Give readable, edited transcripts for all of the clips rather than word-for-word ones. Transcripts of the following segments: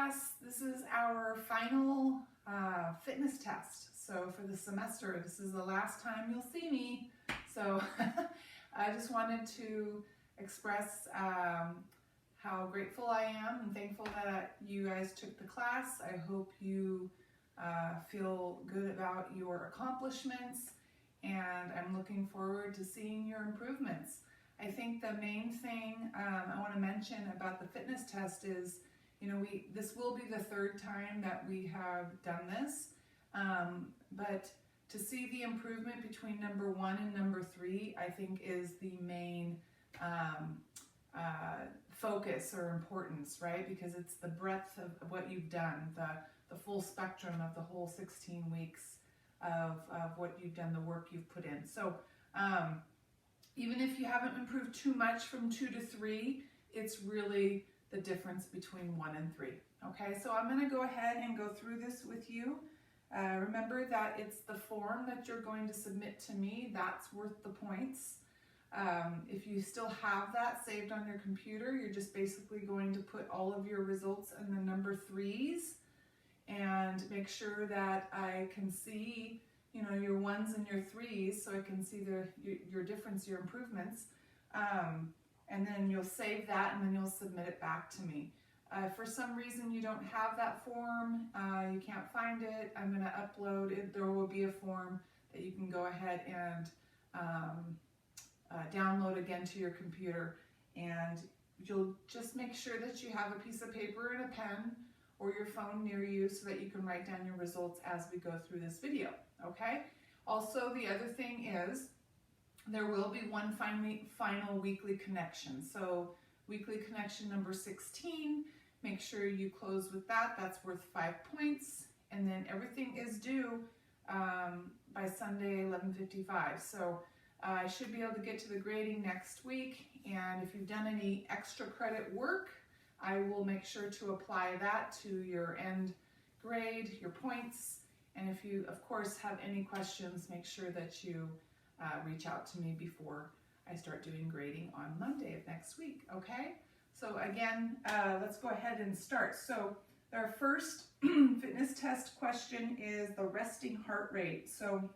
class. This is our final fitness test. So for the semester, this is the last time you'll see me. So I just wanted to express how grateful I am and thankful that you guys took the class. I hope you feel good about your accomplishments, and I'm looking forward to seeing your improvements. I think the main thing I want to mention about the fitness test is, this will be the third time that we have done this, but to see the improvement between number 1 and number 3, I think is the main focus or importance, right? Because it's the breadth of what you've done, the full spectrum of the whole 16 weeks of what you've done, the work you've put in. So even if you haven't improved too much from 2 to 3, it's really the difference between 1 and 3. Okay, so I'm going to go ahead and go through this with you. Remember that it's the form that you're going to submit to me that's worth the points. If you still have that saved on your computer, you're just basically going to put all of your results in the number 3s and make sure that I can see your 1s and your 3s, so I can see your difference, your improvements. And then you'll save that, and then you'll submit it back to me. If for some reason you don't have that form, you can't find it, I'm going to upload it. There will be a form that you can go ahead and download again to your computer, and you'll just make sure that you have a piece of paper and a pen or your phone near you so that you can write down your results as we go through this video, okay? Also, the other thing is there will be one final weekly connection. So weekly connection number 16, make sure you close with that. That's worth 5 points. And then everything is due by Sunday, 11:55. So I should be able to get to the grading next week. And if you've done any extra credit work, I will make sure to apply that to your end grade, your points. And if you, of course, have any questions, make sure that you reach out to me before I start doing grading on Monday of next week, okay? So again, let's go ahead and start. So our first fitness test question is the resting heart rate. So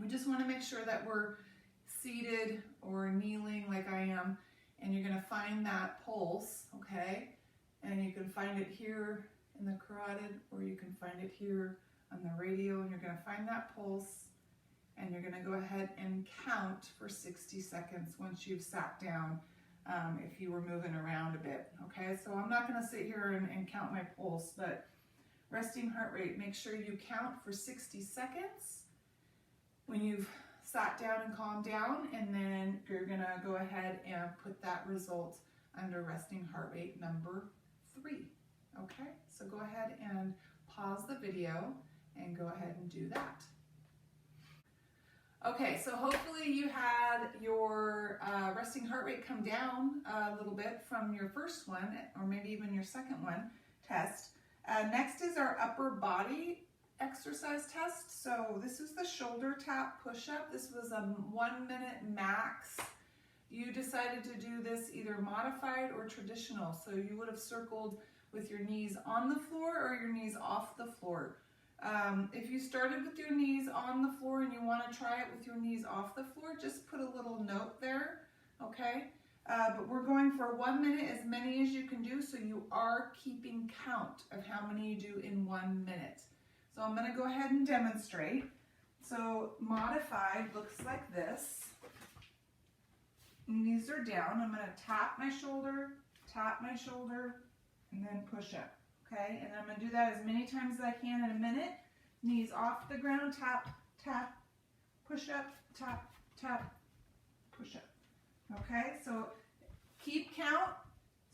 we just want to make sure that we're seated or kneeling like I am, and you're going to find that pulse, okay? And you can find it here in the carotid, or you can find it here on the radio, and you're going to find that pulse, and you're going to go ahead and count for 60 seconds once you've sat down, if you were moving around a bit, okay? So I'm not going to sit here and count my pulse, but resting heart rate, make sure you count for 60 seconds when you've sat down and calmed down, and then you're going to go ahead and put that result under resting heart rate number 3, okay? So go ahead and pause the video and go ahead and do that. Okay, so hopefully you had your resting heart rate come down a little bit from your first one, or maybe even your second one test. Next is our upper body exercise test. So this is the shoulder tap push-up. This was a 1 minute max. You decided to do this either modified or traditional. So you would have circled with your knees on the floor or your knees off the floor. If you started with your knees on the floor and you want to try it with your knees off the floor, just put a little note there, okay? But we're going for 1 minute, as many as you can do, so you are keeping count of how many you do in 1 minute. So I'm going to go ahead and demonstrate. So modified looks like this. Knees are down. I'm going to tap my shoulder, and then push up. Okay, and I'm going to do that as many times as I can in a minute. Knees off the ground, tap, tap, push up, tap, tap, push up. Okay, so keep count,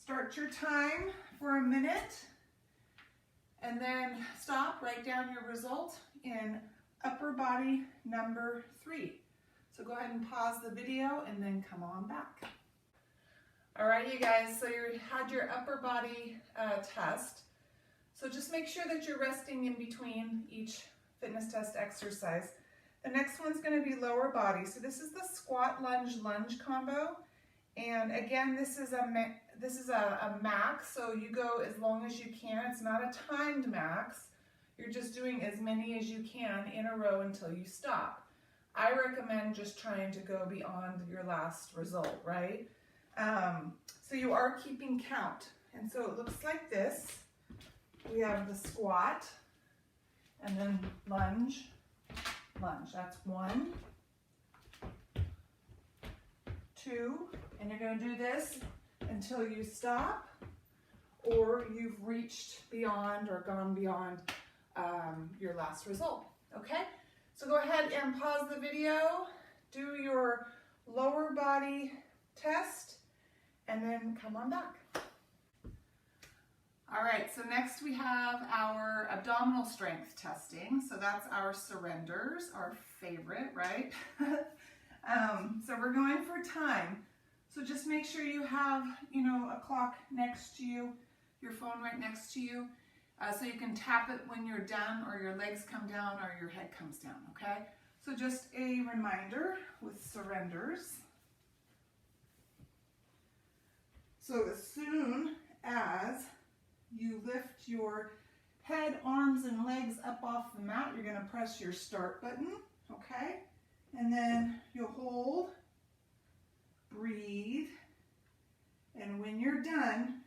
start your time for a minute, and then stop, write down your result in upper body number 3. So go ahead and pause the video and then come on back. All right, you guys, so you had your upper body test. So just make sure that you're resting in between each fitness test exercise. The next one's going to be lower body. So this is the squat lunge combo. And again, this is this is a max, so you go as long as you can. It's not a timed max. You're just doing as many as you can in a row until you stop. I recommend just trying to go beyond your last result, right? So you are keeping count. And so it looks like this. We have the squat, and then lunge, lunge. That's 1, 2, and you're going to do this until you stop or you've reached beyond or gone beyond your last result. Okay, so go ahead and pause the video, do your lower body test, and then come on back. All right, so next we have our abdominal strength testing. So that's our surrenders, our favorite, right? So we're going for time. So just make sure you have, a clock next to you, your phone right next to you, so you can tap it when you're done, or your legs come down or your head comes down, okay? So just a reminder with surrenders. So as soon as you lift your head, arms, and legs up off the mat, you're going to press your start button, okay? And then you'll hold, breathe, and when you're done,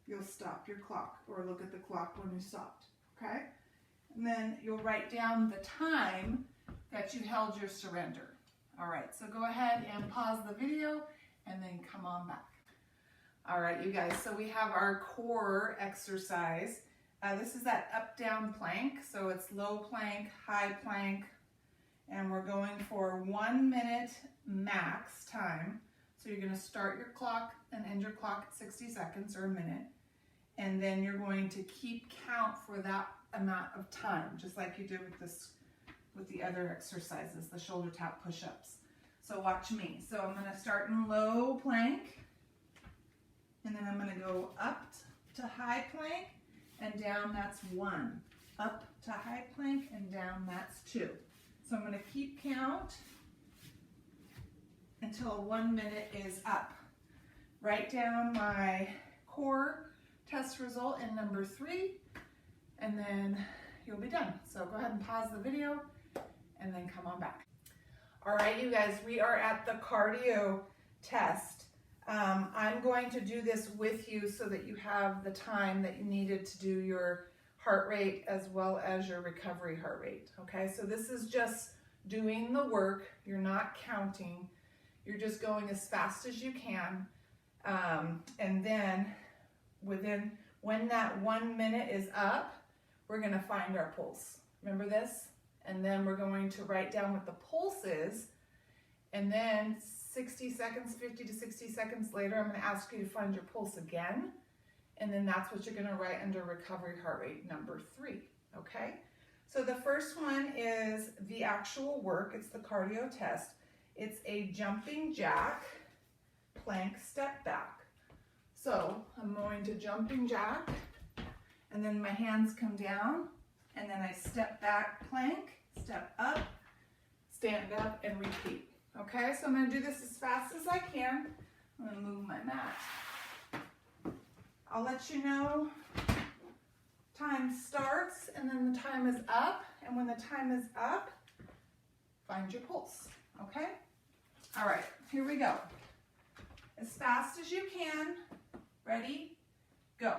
you'll stop your clock or look at the clock when you stopped, okay? And then you'll write down the time that you held your surrender. All right, so go ahead and pause the video and then come on back. All right, you guys, so we have our core exercise. This is that up-down plank, so it's low plank, high plank, and we're going for 1 minute max time. So you're gonna start your clock and end your clock at 60 seconds or a minute, and then you're going to keep count for that amount of time, just like you did with the other exercises, the shoulder tap push-ups. So watch me. So I'm gonna start in low plank, and then I'm going to go up to high plank and down, that's 1. Up to high plank and down, that's 2. So I'm going to keep count until 1 minute is up. Write down my core test result in number 3, and then you'll be done. So go ahead and pause the video and then come on back. All right, you guys, we are at the cardio test. I'm going to do this with you so that you have the time that you needed to do your heart rate as well as your recovery heart rate, okay? So this is just doing the work. You're not counting. You're just going as fast as you can. And then when that 1 minute is up, we're gonna find our pulse. Remember this? And then we're going to write down what the pulse is, and then 60 seconds, 50 to 60 seconds later, I'm going to ask you to find your pulse again, and then that's what you're going to write under recovery heart rate number 3, okay? So the first one is the actual work. It's the cardio test. It's a jumping jack, plank, step back. So I'm going to jumping jack, and then my hands come down, and then I step back, plank, step up, stand up, and repeat. Okay, so I'm going to do this as fast as I can. I'm going to move my mat. I'll let you know time starts and then the time is up. And when the time is up, find your pulse. Okay? All right, here we go. As fast as you can. Ready? Go.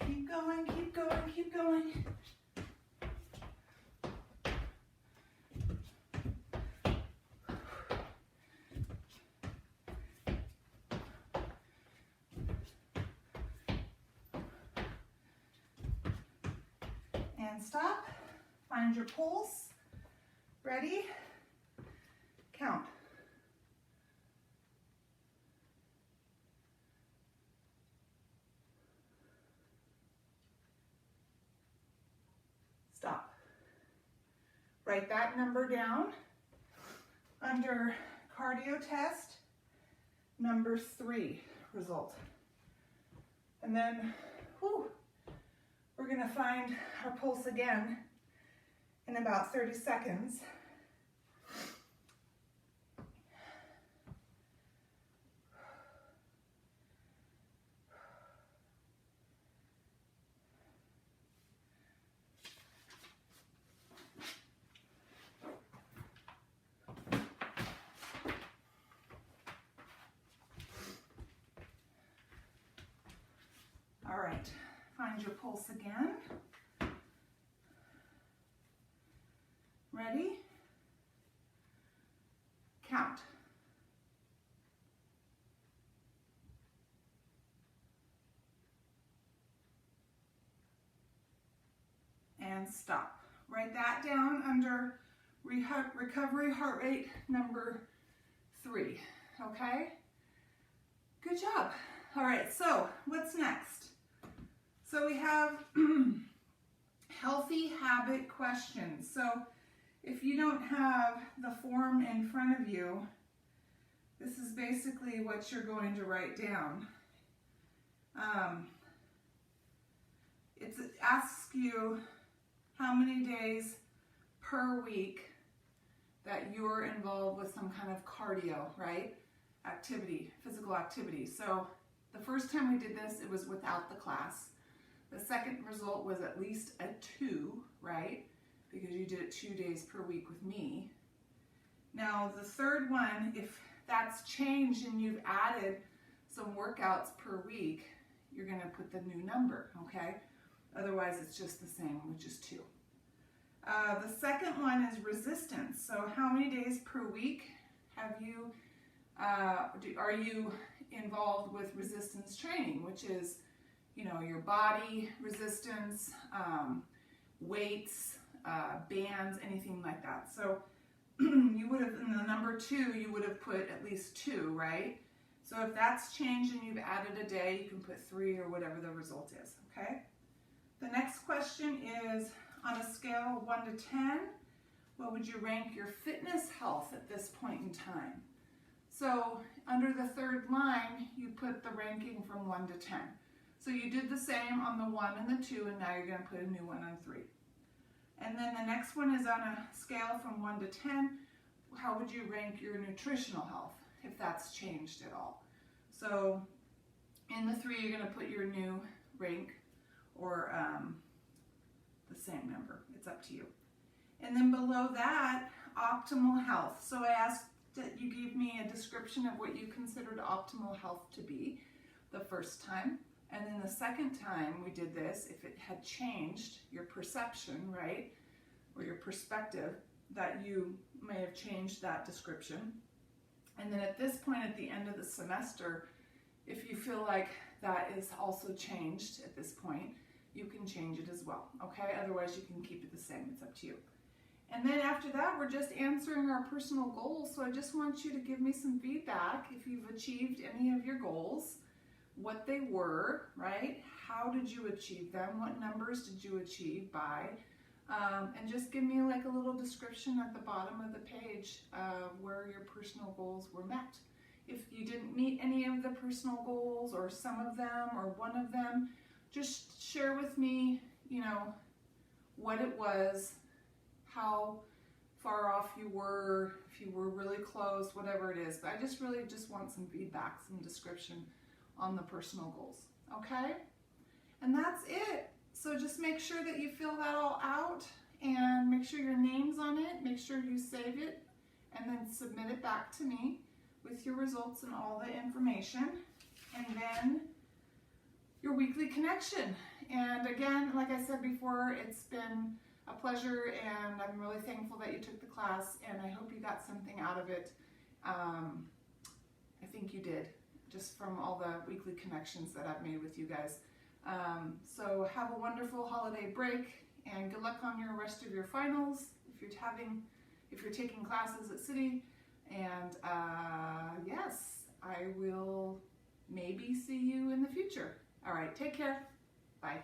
Keep going, keep going, keep going. and stop. Find your pulse. Ready? Count. Stop. Write that number down under cardio test number 3 result. And then, we're gonna find our pulse again in about 30 seconds. All right, find your pulse again. Ready? Count. And stop. Write that down under recovery heart rate number 3, okay? Good job. All right, so what's next? So we have healthy habit questions. So if you don't have the form in front of you, this is basically what you're going to write down. It asks you how many days per week that you're involved with some kind of cardio, right? Activity, physical activity. So the first time we did this, it was without the class. The second result was at least a 2, right? Because you did it 2 days per week with me. Now the third one, if that's changed and you've added some workouts per week, you're gonna put the new number, okay? Otherwise it's just the same, which is 2. The second one is resistance. So how many days per week have you, are you involved with resistance training, which is, you know, your body resistance, weights, bands, anything like that. So you would have, in the number 2, you would have put at least 2, right? So if that's changed and you've added a day, you can put 3 or whatever the result is, okay? The next question is, on a scale of 1 to 10, what would you rank your fitness health at this point in time? So under the third line, you put the ranking from 1 to 10. So you did the same on the 1 and the 2, and now you're going to put a new one on 3. And then the next one is on a scale from 1 to 10, how would you rank your nutritional health, if that's changed at all? So in the 3, you're going to put your new rank or the same number. It's up to you. And then below that, optimal health. So I asked that you give me a description of what you considered optimal health to be the first time. And then the second time we did this, if it had changed your perception, right, or your perspective, that you may have changed that description. And then at this point at the end of the semester, if you feel like that is also changed at this point, you can change it as well, okay? Otherwise you can keep it the same, it's up to you. And then after that, we're just answering our personal goals. So I just want you to give me some feedback if you've achieved any of your goals, what they were, right? How did you achieve them? What numbers did you achieve by? And just give me like a little description at the bottom of the page where your personal goals were met. If you didn't meet any of the personal goals or some of them or one of them, just share with me, you know, what it was, how far off you were, if you were really close, whatever it is. But I just really just want some feedback, some description on the personal goals, okay? And that's it. So just make sure that you fill that all out and make sure your name's on it, make sure you save it, and then submit it back to me with your results and all the information. And then your weekly connection. And again, like I said before, it's been a pleasure and I'm really thankful that you took the class and I hope you got something out of it. I think you did, just from all the weekly connections that I've made with you guys. So have a wonderful holiday break and good luck on your rest of your finals if you're taking classes at City. And yes, I will maybe see you in the future. All right, take care. Bye.